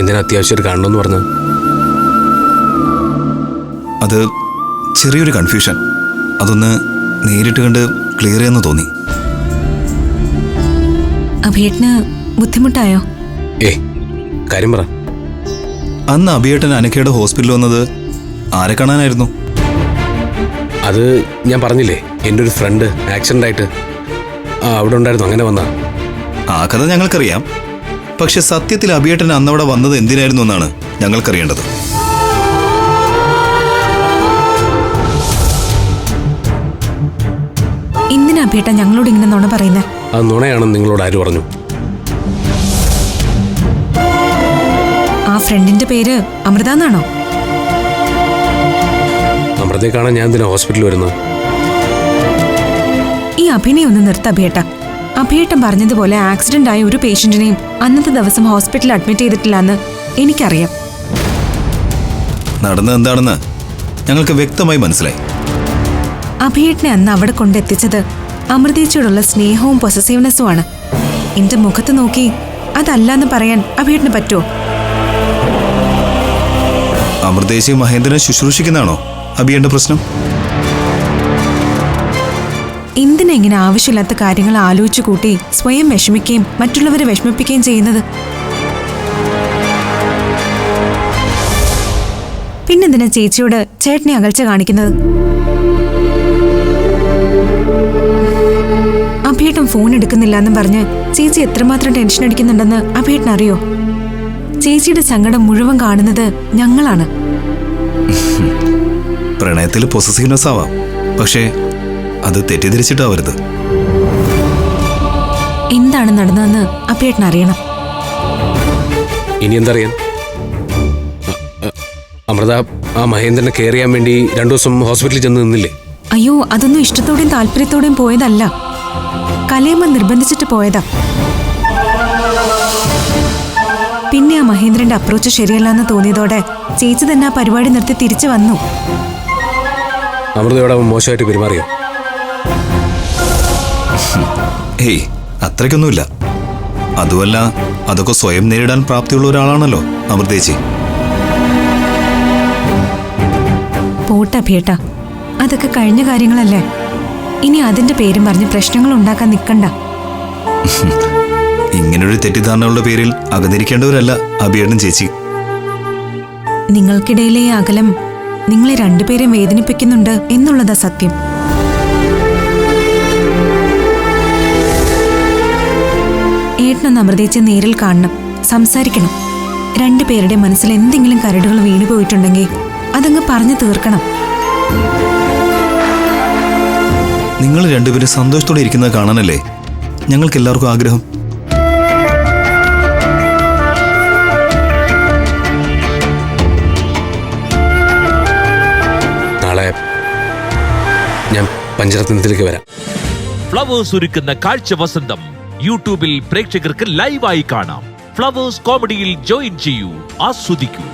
എന്തിനാ അത്യാവശ്യമായിട്ട് കാണണമെന്ന് പറഞ്ഞത്? അത് ചെറിയൊരു കൺഫ്യൂഷൻ. അതൊന്ന് നേരിട്ട് കണ്ട് ക്ലിയർ ചെയ്യാന്ന് തോന്നി. അഭിയേട്ടന് ബുദ്ധിമുട്ടായോ? കാര്യം പറ. അന്ന് അഭിയേട്ടൻ അനക്കയുടെ ഹോസ്പിറ്റലിൽ വന്നത് ആരെ കാണാനായിരുന്നു? അത് ഞാൻ പറഞ്ഞില്ലേ, എൻ്റെ ഒരു ഫ്രണ്ട് ആക്സിഡന്റ് ആയിട്ട് അവിടെ ഉണ്ടായിരുന്നു. അങ്ങനെ വന്നാ. ആ കഥ ഞങ്ങൾക്കറിയാം. പക്ഷെ സത്യത്തിൽ അഭിയേട്ടൻ അന്നവിടെ വന്നത് എന്തിനായിരുന്നു എന്നാണ് ഞങ്ങൾക്കറിയേണ്ടത്. എന്തിനാ അഭിയേട്ടൻ ഞങ്ങളോട് ഇങ്ങനെ നുണ പറയുന്നത്? അത് നുണയാണെന്ന് നിങ്ങളോട് ആര് പറഞ്ഞു? ആ ഫ്രണ്ടിന്റെ പേര് അമൃത എന്നാണോ? അമൃതയെ കാണാൻ ഞാൻ എന്തിനാ ഹോസ്പിറ്റലിൽ വരുന്നത്? ഈ അഭിനയം ഒന്ന് നിർത്ത അഭിയേട്ട. അഭിയേട്ടൻ പറഞ്ഞതുപോലെ ആക്സിഡന്റ് ആയ ഒരു പേഷ്യന്റിനെയും അന്നത്തെ ദിവസം ഹോസ്പിറ്റലിൽ അഡ്മിറ്റ് ചെയ്തിട്ടില്ലെന്ന് എനിക്കറിയാം. നടന്നത് എന്താണെന്ന് ഞങ്ങൾക്ക് വ്യക്തമായി മനസ്സിലായി. അഭിയേട്ടനെ അന്ന് അവിടെ കൊണ്ടെത്തിച്ചത് അമൃതേച്ചിയോടുള്ള സ്നേഹവും പൊസസീവ്നെസ്സും ആണ്. എന്റെ മുഖത്ത് നോക്കി അതല്ലാന്ന് പറയാൻ അഭിയേട്ടന് പറ്റുമോ? അമൃതേശി മഹേന്ദ്രനെ ശുശ്രൂഷിക്കുന്നതാണോ അഭിയേട്ടന്റെ പ്രശ്നം? എന്തിനാ ഇങ്ങനെ ആവശ്യമില്ലാത്ത കാര്യങ്ങൾ ആലോചിച്ചു കൂട്ടി സ്വയം വിഷമിക്കുകയും മറ്റുള്ളവരെ വിഷമിപ്പിക്കുകയും ചെയ്യുന്നത്? പിന്നെന്തിനാ ചേച്ചിയോട് ചേട്ടനെ അകൽച്ച കാണിക്കുന്നത്? അഭിയേട്ടൻ ഫോൺ എടുക്കുന്നില്ല എന്നും പറഞ്ഞ് ചേച്ചി എത്രമാത്രം ടെൻഷൻ അടിക്കുന്നുണ്ടെന്ന് അഭിയേട്ടൻ അറിയോ? ചേച്ചിയുടെ സങ്കടം മുഴുവൻ കാണുന്നത് ഞങ്ങളാണ്. പ്രണയത്തിൽ പൊസസീവ്നെസ് ആവാം, പക്ഷേ അത് തെറ്റിദ്ധരിച്ചിട്ടാവരുത്. എന്താണ് നടന്നതെന്ന് അഭിയേട്ടൻ അറിയണം. ഇനി എന്തറിയാൻ? അമൃത ആ മഹേന്ദ്രനെ കെയർ ചെയ്യാൻ വേണ്ടി 2 ദിവസം ഹോസ്പിറ്റലിൽ ചെന്ന് നിന്നില്ലേ? അയ്യോ, അതൊന്നും ഇഷ്ടത്തോടെയും താല്പര്യത്തോടെയും പോയതല്ല. കലയമ്മ നിർബന്ധിച്ചിട്ട് പോയതാ. പിന്നെ ആ മഹേന്ദ്രന്റെ അപ്രോച്ച് ശരിയല്ലെന്ന് തോന്നിയതോടെ ചേച്ചി തന്നെ ആ പരിപാടി നിർത്തി തിരിച്ചു വന്നു. അമൃതയോടെ അവൻ മോശമായിട്ട് പെരുമാറിയോ? ഏയ്, അത്രയ്ക്കൊന്നുമില്ല. അതുമല്ല, അതൊക്കെ സ്വയം നേരിടാൻ പ്രാപ്തിയുള്ള ഒരാളാണല്ലോ അമൃതേച്ചി. പോട്ടഭിയേട്ട, അതൊക്കെ കഴിഞ്ഞ കാര്യങ്ങളല്ലേ. ഇനി അതിന്റെ പേരും പറഞ്ഞ് പ്രശ്നങ്ങൾ ഉണ്ടാക്കാൻ നിൽക്കണ്ട. ഇങ്ങനൊരു തെറ്റിദ്ധാരണകളുടെ പേരിൽ അകന്നിരിക്കേണ്ടവരല്ല അഭിയേട്ടൻ ചേച്ചി. നിങ്ങൾക്കിടയിലെ ഈ അകലം നിങ്ങളെ രണ്ടുപേരെയും വേദനിപ്പിക്കുന്നുണ്ട് എന്നുള്ളതാ സത്യം. ഏട്ടനൊന്ന് അമൃതേച്ചി നേരിൽ കാണണം, സംസാരിക്കണം. രണ്ടുപേരുടെ മനസ്സിൽ എന്തെങ്കിലും കരടുകൾ വീണുപോയിട്ടുണ്ടെങ്കിൽ അതങ്ങ് പറഞ്ഞു തീർക്കണം. നിങ്ങൾ രണ്ടുപേരും സന്തോഷത്തോടെ ഇരിക്കുന്നത് കാണാനല്ലേ ഞങ്ങൾക്ക് എല്ലാവർക്കും ആഗ്രഹം. നാളെ ഞാൻ പഞ്ചരത്നത്തിലേക്ക് വരാം. ഫ്ലവേഴ്സ് ഒരുക്കുന്ന കാഴ്ച വസന്തം യൂട്യൂബിൽ പ്രേക്ഷകർക്ക് ലൈവായി കാണാം. ഫ്ലവേഴ്സ് കോമഡിയിൽ ജോയിൻ ചെയ്യൂ, ആസ്വദിക്കൂ.